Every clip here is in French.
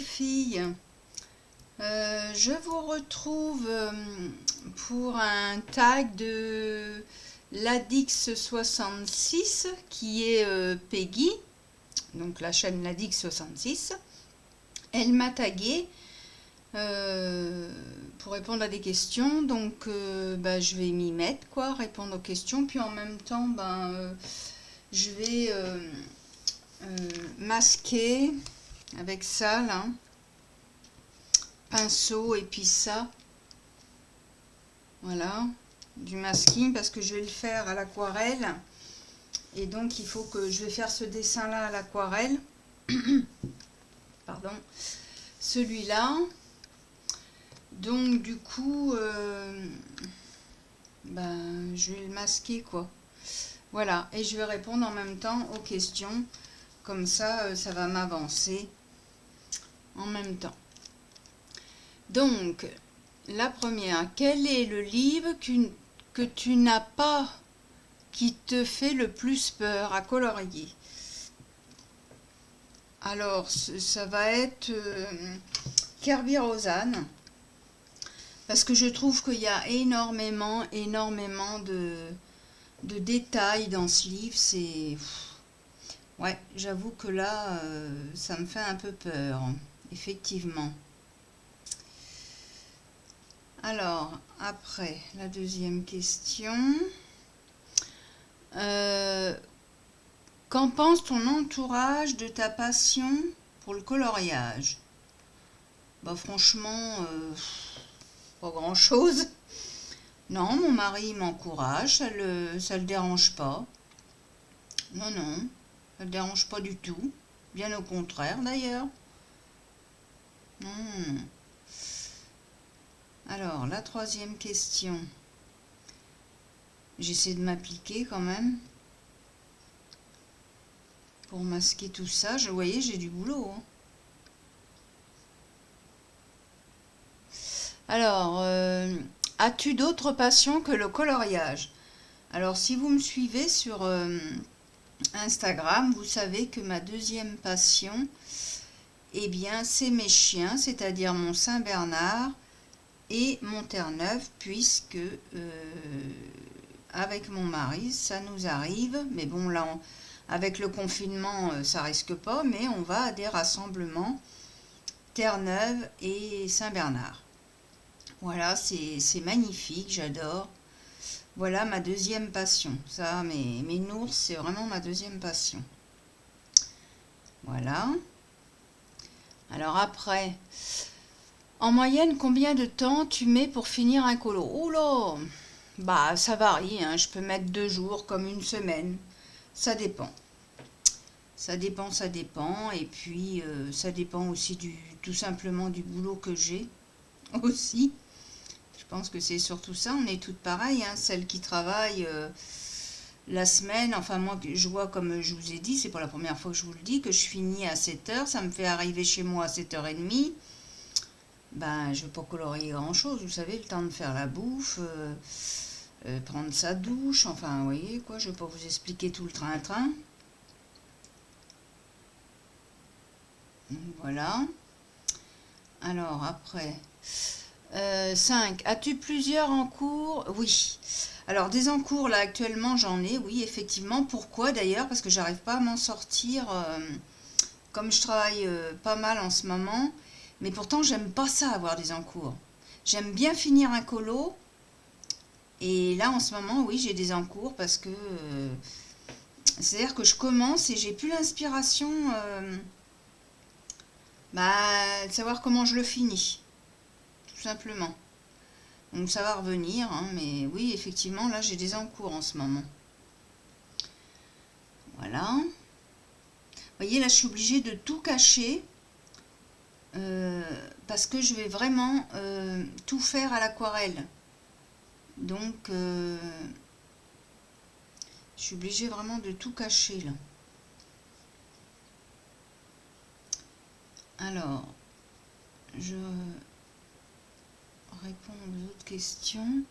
filles, je vous retrouve pour un tag de Ladix66 qui est Peggy, donc la chaîne Ladix66. Elle m'a tagué pour répondre à des questions, donc je vais m'y mettre, quoi, répondre aux questions, puis en même temps je vais masquer avec ça là, pinceau et puis ça, voilà, du masking, parce que je vais le faire à l'aquarelle, et donc il faut que je vais faire ce dessin là à l'aquarelle pardon, celui-là, donc du coup je vais le masquer, quoi, voilà, et je vais répondre en même temps aux questions, comme ça ça va m'avancer en même temps. Donc la première, quel est le livre que tu n'as pas, qui te fait le plus peur à colorier? Alors ça va être Kerby Rosanne, parce que je trouve qu'il y a énormément de détails dans ce livre. C'est, ouais, j'avoue que là ça me fait un peu peur, effectivement. Alors après, la deuxième question, qu'en pense ton entourage de ta passion pour le coloriage? Franchement, pas grand chose. Non, mon mari m'encourage, ça le dérange pas. Non, ça le dérange pas du tout. Bien au contraire d'ailleurs. Non. Alors, la troisième question. J'essaie de m'appliquer quand même pour masquer tout ça. Vous voyez, j'ai du boulot, hein. Alors, as-tu d'autres passions que le coloriage? Alors, si vous me suivez sur Instagram, vous savez que ma deuxième passion, eh bien, c'est mes chiens, c'est-à-dire mon Saint-Bernard et mon Terre-Neuve, puisque avec mon mari, ça nous arrive, mais bon, là, avec le confinement, ça risque pas, mais on va à des rassemblements Terre-Neuve et Saint-Bernard. Voilà, c'est magnifique, j'adore. Voilà ma deuxième passion. Ça, mes nours, c'est vraiment ma deuxième passion. Voilà. Alors après, en moyenne, combien de temps tu mets pour finir un colo? Oula, ça varie, hein. Je peux mettre 2 jours comme une semaine. Ça dépend. Ça dépend. Et puis, ça dépend aussi tout simplement du boulot que j'ai aussi. Je pense que c'est surtout ça. On est toutes pareilles, hein. Celles qui travaillent la semaine. Enfin, moi, je vois, comme je vous ai dit, c'est pas la première fois que je vous le dis, que je finis à 7h. Ça me fait arriver chez moi à 7h30. Je vais pas colorier grand-chose. Vous savez, le temps de faire la bouffe, prendre sa douche. Enfin, vous voyez, quoi. Je vais pas vous expliquer tout le train-train. Voilà. Alors, après... 5. As-tu plusieurs en cours? Oui. Alors, des en cours, là, actuellement, j'en ai, oui, effectivement. Pourquoi, d'ailleurs? Parce que j'arrive pas à m'en sortir, comme je travaille pas mal en ce moment. Mais pourtant, j'aime pas ça, avoir des en cours. J'aime bien finir un colo. Et là, en ce moment, oui, j'ai des en cours parce que... c'est-à-dire que je commence et j'ai plus l'inspiration de savoir comment je le finis. Simplement. Donc ça va revenir, hein, mais oui, effectivement, là j'ai des en cours en ce moment. Voilà. Vous voyez, là je suis obligée de tout cacher parce que je vais vraiment tout faire à l'aquarelle. Donc je suis obligée vraiment de tout cacher là. Alors, je répondre aux autres questions.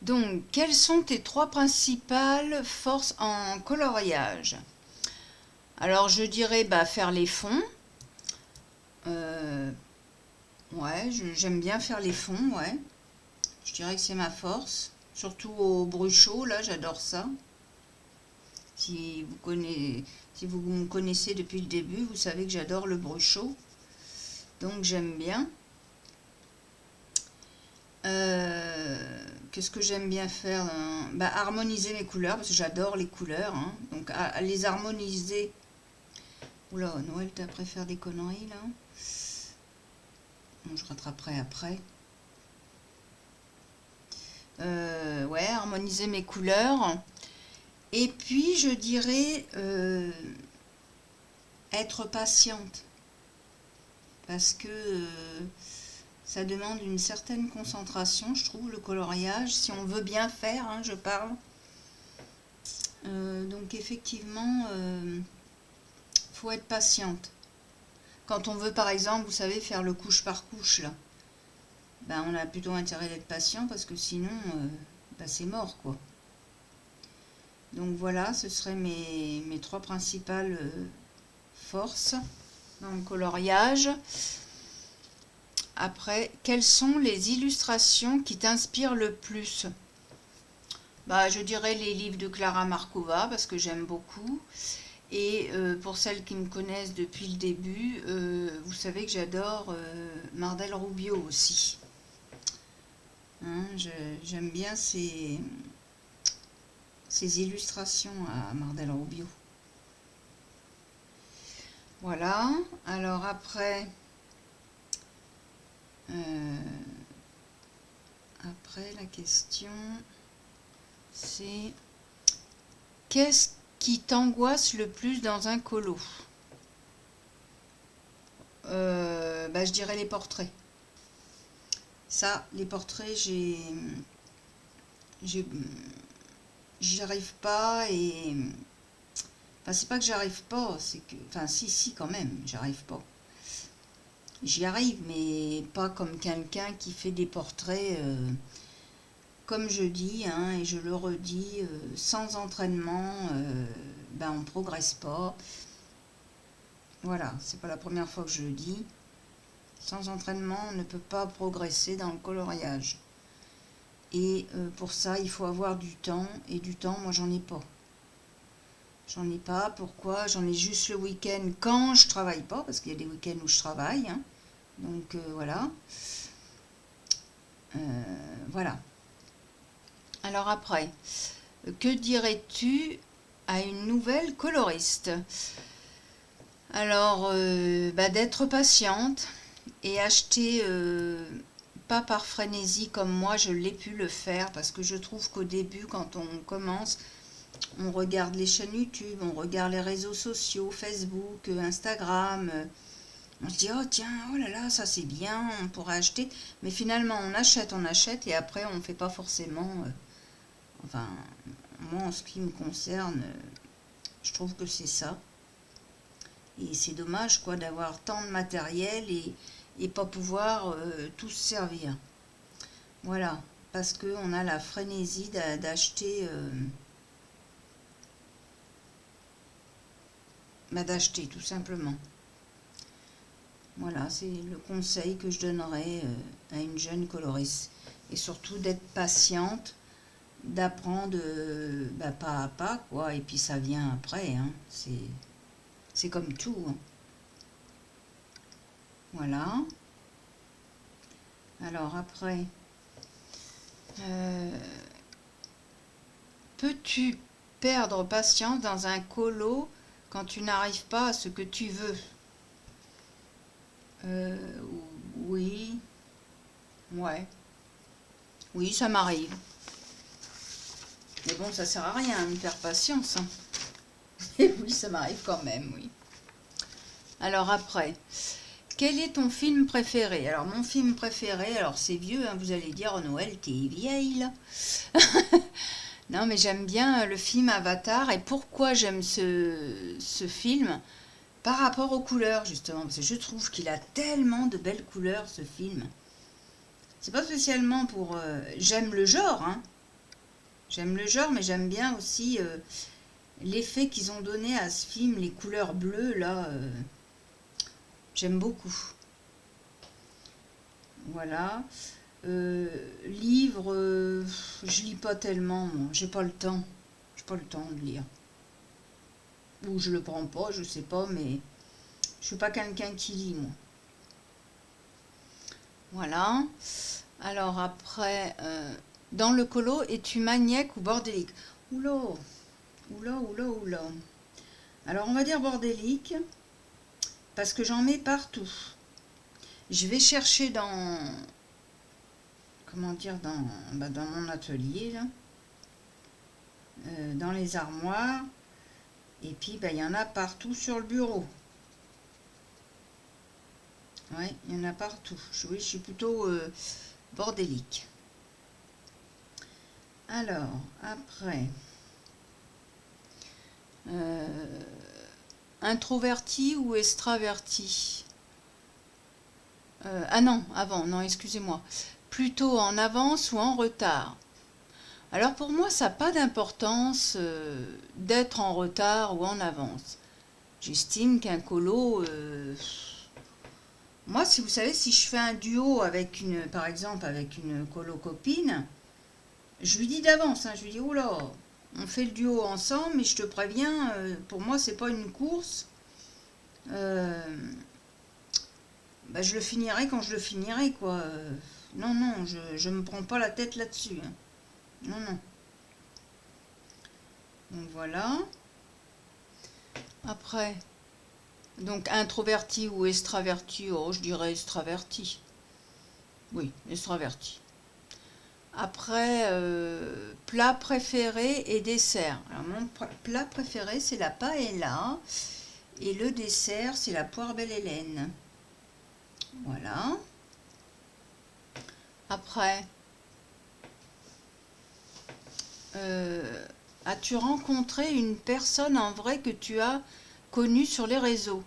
Donc, quelles sont tes 3 principales forces en coloriage? Alors, je dirais faire les fonds, Euh, ouais, j'aime bien faire les fonds, ouais. Je dirais que c'est ma force. Surtout au bruchot, là, j'adore ça. Si vous connaissez, si vous me connaissez depuis le début, vous savez que j'adore le bruchot. Donc j'aime bien. Qu'est-ce que j'aime bien faire, hein? Bah, harmoniser mes couleurs, parce que j'adore les couleurs, hein. Donc à les harmoniser. Oula, Noël, t'as après faire des conneries là. Bon, je rattraperai après. Ouais, harmoniser mes couleurs. Et puis je dirais être patiente. Parce que ça demande une certaine concentration, je trouve, le coloriage, si on veut bien faire, hein, je parle. Donc effectivement, faut être patiente. Quand on veut, par exemple, vous savez, faire le couche par couche, là, ben, on a plutôt intérêt d'être patient parce que sinon, ben, c'est mort, quoi. Donc voilà, ce seraient mes trois principales forces dans le coloriage. Après, quelles sont les illustrations qui t'inspirent le plus? Bah, je dirais les livres de Clara Markova parce que j'aime beaucoup. Et pour celles qui me connaissent depuis le début, vous savez que j'adore Mardel Rubio aussi. Hein, j'aime bien ces illustrations à Mardel Rubio. Voilà. Alors après, la question, c'est qu'est-ce qui t'angoisse le plus dans un colo? Bah, je dirais les portraits. Ça, les portraits, j'y arrive pas et enfin, c'est pas que j'arrive pas, c'est que enfin si quand même, j'arrive pas. J'y arrive, mais pas comme quelqu'un qui fait des portraits, comme je dis, hein, et je le redis, sans entraînement, ben on progresse pas. Voilà, c'est pas la première fois que je le dis. Sans entraînement, on ne peut pas progresser dans le coloriage. Et pour ça, il faut avoir du temps, et du temps, moi, j'en ai pas. J'en ai pas, pourquoi? J'en ai juste le week-end quand je travaille pas, parce qu'il y a des week-ends où je travaille, hein. Donc voilà. Voilà. Alors après, que dirais-tu à une nouvelle coloriste? Alors, bah, d'être patiente et acheter, pas par frénésie comme moi je l'ai pu le faire, parce que je trouve qu'au début, quand on commence, on regarde les chaînes YouTube, on regarde les réseaux sociaux, Facebook, Instagram, on se dit oh tiens, oh là là, ça c'est bien, on pourrait acheter, mais finalement on achète et après on ne fait pas forcément, enfin, moi en ce qui me concerne, je trouve que c'est ça. Et c'est dommage quoi d'avoir tant de matériel et pas pouvoir tout se servir. Voilà, parce qu'on a la frénésie d'acheter, bah, d'acheter tout simplement. Voilà, c'est le conseil que je donnerais à une jeune coloriste. Et surtout d'être patiente, d'apprendre bah, pas à pas, quoi. Et puis ça vient après, hein. C'est comme tout, hein. Voilà. Alors après, euh, peux-tu perdre patience dans un colo quand tu n'arrives pas à ce que tu veux? Euh, oui, ouais, oui, ça m'arrive. Mais bon, ça sert à rien, hein, de faire patience, hein. Et oui, ça m'arrive quand même, oui. Alors après, quel est ton film préféré? Alors mon film préféré, alors c'est vieux, hein, vous allez dire, oh Noël, t'es vieille là. Non, mais j'aime bien le film Avatar. Et pourquoi j'aime ce film? Par rapport aux couleurs, justement, parce que je trouve qu'il a tellement de belles couleurs, ce film. C'est pas spécialement pour... j'aime le genre, hein. J'aime le genre, mais j'aime bien aussi l'effet qu'ils ont donné à ce film, les couleurs bleues, là. J'aime beaucoup. Voilà. Livre, je lis pas tellement, moi. J'ai pas le temps. J'ai pas le temps de lire. Ou je le prends pas, je sais pas, mais je suis pas quelqu'un qui lit, moi. Voilà. Alors après, dans le colo, es-tu maniaque ou bordélique? Oula, oula, oula, oula. Alors on va dire bordélique, parce que j'en mets partout. Je vais chercher dans, comment dire, dans mon atelier, là, dans les armoires, et puis il y en a partout sur le bureau. Oui, il y en a partout. Oui, je suis plutôt bordélique. Alors, après, euh, introverti ou extraverti? Ah non, avant, non, excusez-moi. Plutôt en avance ou en retard? Alors pour moi, ça n'a pas d'importance d'être en retard ou en avance. J'estime qu'un colo, moi, si vous savez, si je fais un duo avec une, par exemple, avec une colo copine, je lui dis d'avance, hein, je lui dis, oh là, on fait le duo ensemble, mais je te préviens, pour moi, c'est pas une course. Euh, je le finirai quand je le finirai, quoi. Non, non, je me prends pas la tête là-dessus, hein. Non, non. Donc voilà. Après, donc introverti ou extraverti, oh, je dirais extraverti. Oui, extraverti. Après, plat préféré et dessert. Alors, mon plat préféré, c'est la paella. Et le dessert, c'est la poire belle Hélène. Voilà. Après, euh, as-tu rencontré une personne en vrai que tu as connue sur les réseaux?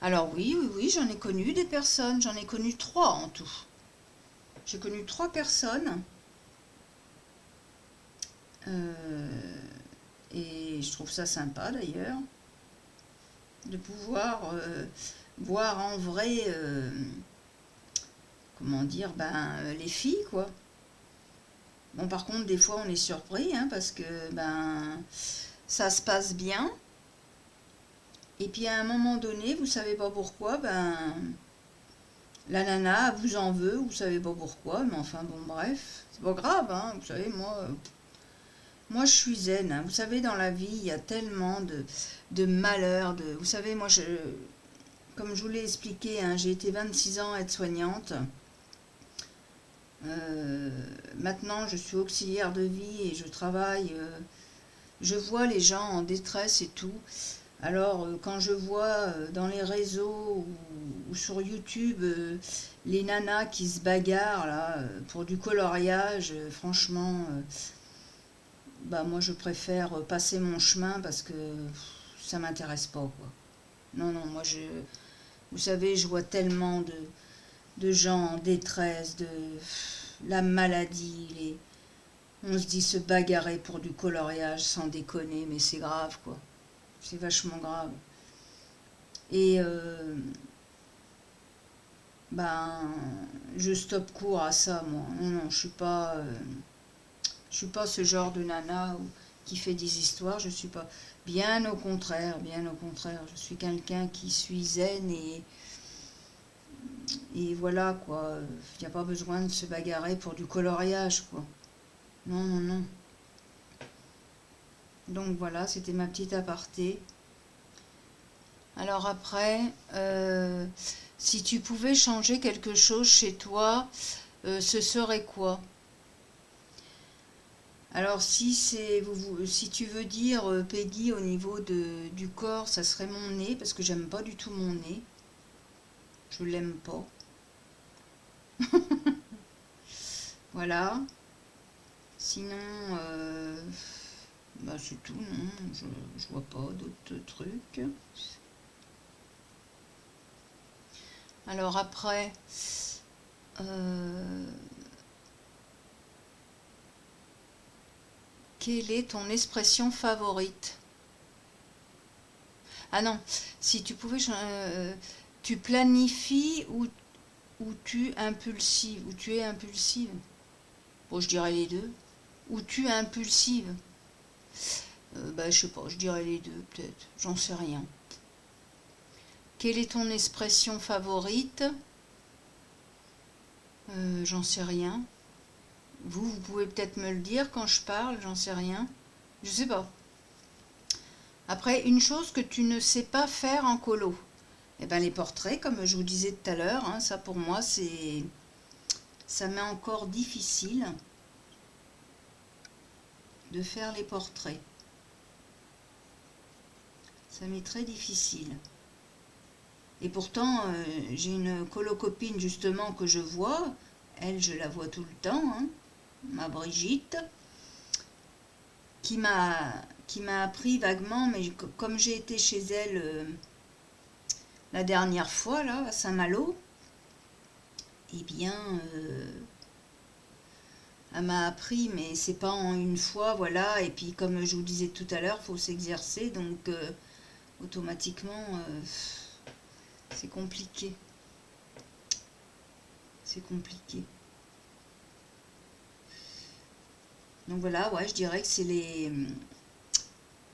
Alors oui, oui, oui, j'en ai connu des personnes. J'en ai connu 3 en tout. J'ai connu 3 personnes. euh, et je trouve ça sympa d'ailleurs de pouvoir voir en vrai, comment dire, les filles, quoi. Bon, par contre, des fois, on est surpris, hein, parce que ça se passe bien. Et puis à un moment donné, vous savez pas pourquoi, la nana vous en veut, vous savez pas pourquoi, mais enfin bon, bref, c'est pas grave, hein, vous savez, moi je suis zen, hein. Vous savez, dans la vie, il y a tellement de malheurs, vous savez, comme je vous l'ai expliqué, hein, j'ai été 26 ans aide-soignante. Euh, Maintenant, je suis auxiliaire de vie et je travaille. Je vois les gens en détresse et tout. Alors, quand je vois dans les réseaux ou sur YouTube les nanas qui se bagarrent là pour du coloriage, franchement, moi je préfère passer mon chemin parce que ça m'intéresse pas, quoi. Non, non, vous savez, je vois tellement de gens en détresse, de la maladie, on se dit se bagarrer pour du coloriage, sans déconner, mais c'est grave, quoi. C'est vachement grave. Et ben, je stoppe court à ça, moi. Non, non, je suis pas ce genre de nana qui fait des histoires. Je suis pas. Bien au contraire, bien au contraire. Je suis quelqu'un qui suis zen et voilà, quoi. Il n'y a pas besoin de se bagarrer pour du coloriage, quoi. Non, non, non. Donc voilà, c'était ma petite aparté. Alors après, si tu pouvais changer quelque chose chez toi, ce serait quoi? Alors si tu veux dire Peggy au niveau du corps, ça serait mon nez parce que j'aime pas du tout mon nez. Je l'aime pas. Voilà. Sinon, c'est tout, non. Je vois pas d'autres trucs. Alors après, euh, quelle est ton expression favorite? Ah non, si tu pouvais... tu planifies ou tu impulsive, ou tu es impulsive. Bon, je dirais les deux. Ou tu es impulsive. Bah, je sais pas, je dirais les deux, peut-être. J'en sais rien. Quelle est ton expression favorite? J'en sais rien. Vous pouvez peut-être me le dire quand je parle, j'en sais rien. Je sais pas. Après, une chose que tu ne sais pas faire en colo. Eh ben, les portraits, comme je vous disais tout à l'heure, hein, ça pour moi, ça m'est encore difficile de faire les portraits. Ça m'est très difficile. Et pourtant, j'ai une colocopine justement que je vois. Elle, je la vois tout le temps, hein, ma Brigitte, qui m'a appris vaguement, mais comme j'ai été chez elle la dernière fois, là, à Saint-Malo, eh bien, elle m'a appris, mais c'est pas en une fois, voilà. Et puis, comme je vous disais tout à l'heure, il faut s'exercer, donc automatiquement, c'est compliqué. C'est compliqué. Donc voilà, ouais, je dirais que c'est les...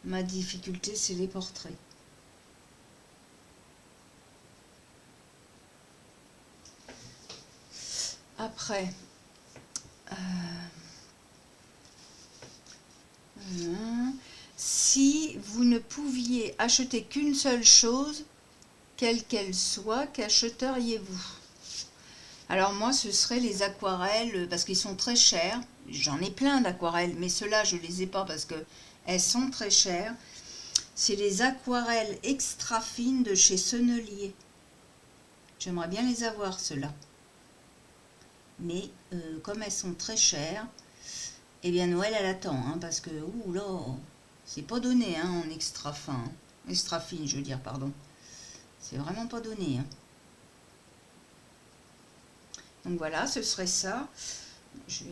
Ma difficulté, c'est les portraits. Après, si vous ne pouviez acheter qu'une seule chose, quelle qu'elle soit, qu'achèteriez-vous? Alors moi, ce serait les aquarelles, parce qu'ils sont très chers. J'en ai plein d'aquarelles, mais ceux-là, je les ai pas parce que elles sont très chères. C'est les aquarelles extra fines de chez Sennelier. J'aimerais bien les avoir, ceux-là. Mais comme elles sont très chères, eh bien Noël elle attend, hein, parce que ouh là, c'est pas donné hein, en extra fin, extra fine, je veux dire, pardon. C'est vraiment pas donné. Hein. Donc voilà, ce serait ça. Je vais.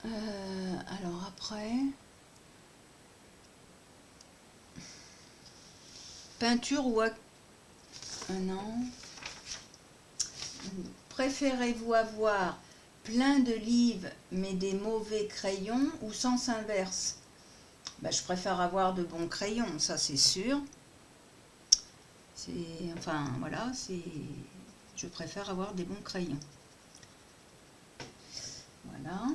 Alors après, peinture ou non. Préférez-vous avoir plein de livres mais des mauvais crayons ou sens inverse? Bah, je préfère avoir de bons crayons, ça c'est sûr. Enfin voilà, je préfère avoir des bons crayons. Voilà.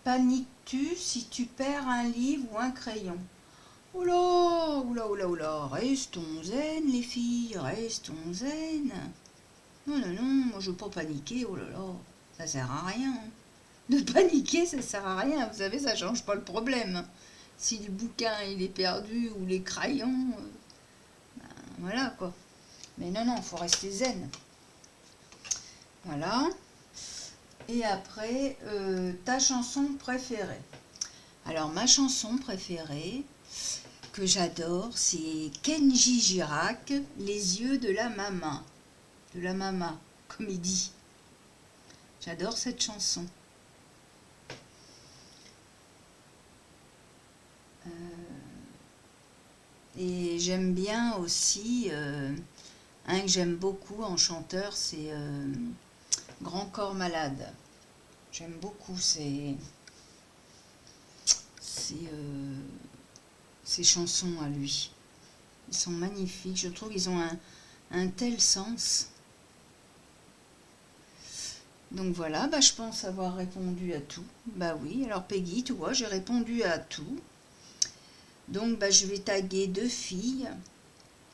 Paniques-tu si tu perds un livre ou un crayon? Oula, oula, oula, oula, restons zen les filles, restons zen. Non, non, non, moi je veux pas paniquer, oh là là, ça sert à rien. De paniquer, ça sert à rien, vous savez, ça change pas le problème. Si le bouquin il est perdu ou les crayons, ben, voilà quoi. Mais non, non, faut rester zen. Voilà. Et après, ta chanson préférée. Alors, ma chanson préférée, que j'adore, c'est Kenji Girac, Les yeux de la maman. De la mama, comme il dit. J'adore cette chanson. Et j'aime bien aussi, un que j'aime beaucoup en chanteur, c'est Grand Corps Malade. J'aime beaucoup ces chansons à lui. Ils sont magnifiques, je trouve qu'ils ont un tel sens. Donc voilà, bah, je pense avoir répondu à tout. Bah oui, alors Peggy, tu vois, j'ai répondu à tout. Donc bah, je vais taguer 2 filles.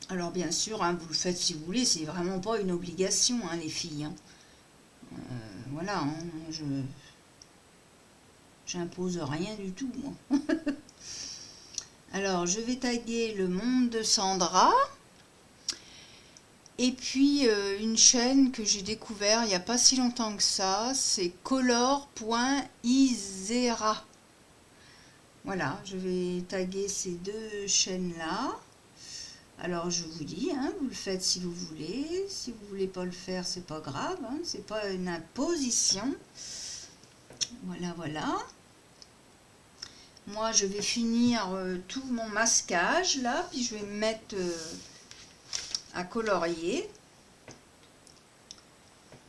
Alors bien sûr, hein, vous le faites si vous voulez, c'est vraiment pas une obligation, hein, les filles. Hein. Voilà, hein, j'impose rien du tout, moi. Alors, je vais taguer Le Monde de Sandra. Et puis, une chaîne que j'ai découvert il n'y a pas si longtemps que ça, c'est color.isera. Voilà, je vais taguer ces 2 chaînes-là. Alors, je vous dis, hein, vous le faites si vous voulez. Si vous voulez pas le faire, c'est pas grave. Hein, c'est pas une imposition. Voilà, voilà. moi je vais finir tout mon masquage là, puis je vais me mettre à colorier.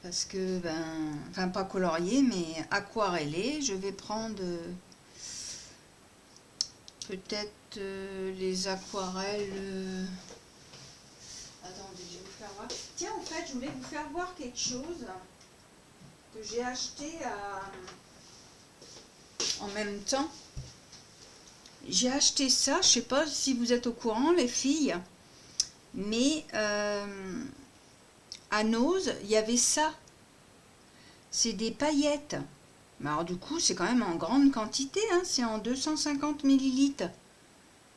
Parce que, enfin pas colorier, mais aquareller. Je vais prendre peut-être les aquarelles. Attendez, je vais vous faire voir. Tiens, en fait, je voulais vous faire voir quelque chose que j'ai acheté en même temps. J'ai acheté ça, je sais pas si vous êtes au courant, les filles, mais à Nose, il y avait ça. C'est des paillettes. Mais alors du coup, c'est quand même en grande quantité, hein, c'est en 250 millilitres.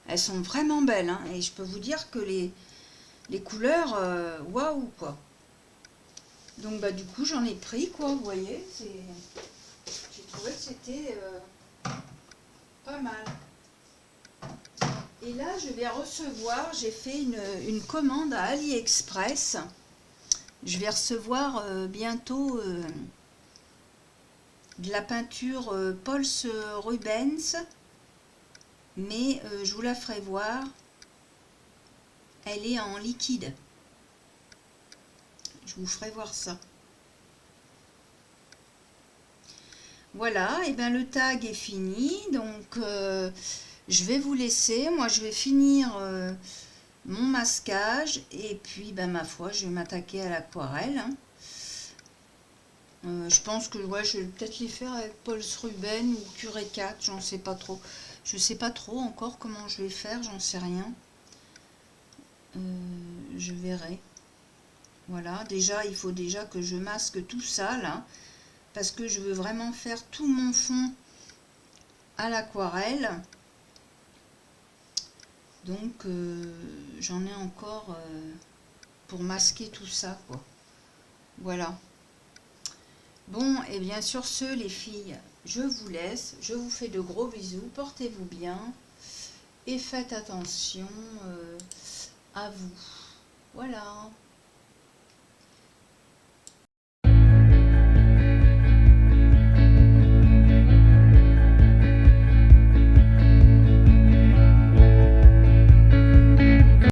Elles sont vraiment belles, hein, et je peux vous dire que les couleurs, waouh, quoi. Donc bah du coup, j'en ai pris, quoi, vous voyez. J'ai trouvé que c'était pas mal. Et là, je vais recevoir, j'ai fait une commande à AliExpress. Je vais recevoir bientôt de la peinture Pauls Rubens, mais je vous la ferai voir. Elle est en liquide. Je vous ferai voir ça. Voilà, et bien le tag est fini, donc je vais vous laisser. Moi, je vais finir mon masquage et puis, ma foi, je vais m'attaquer à l'aquarelle. Hein. Je pense que ouais, je vais peut-être les faire avec Pauls Rubens ou Curé 4, j'en sais pas trop. Je sais pas trop encore comment je vais faire, j'en sais rien. Je verrai. Voilà, déjà, il faut déjà que je masque tout ça, là, parce que je veux vraiment faire tout mon fond à l'aquarelle. Donc, j'en ai encore pour masquer tout ça, quoi. Voilà. Bon, et bien sur ce, les filles, je vous laisse. Je vous fais de gros bisous. Portez-vous bien et faites attention à vous. Voilà.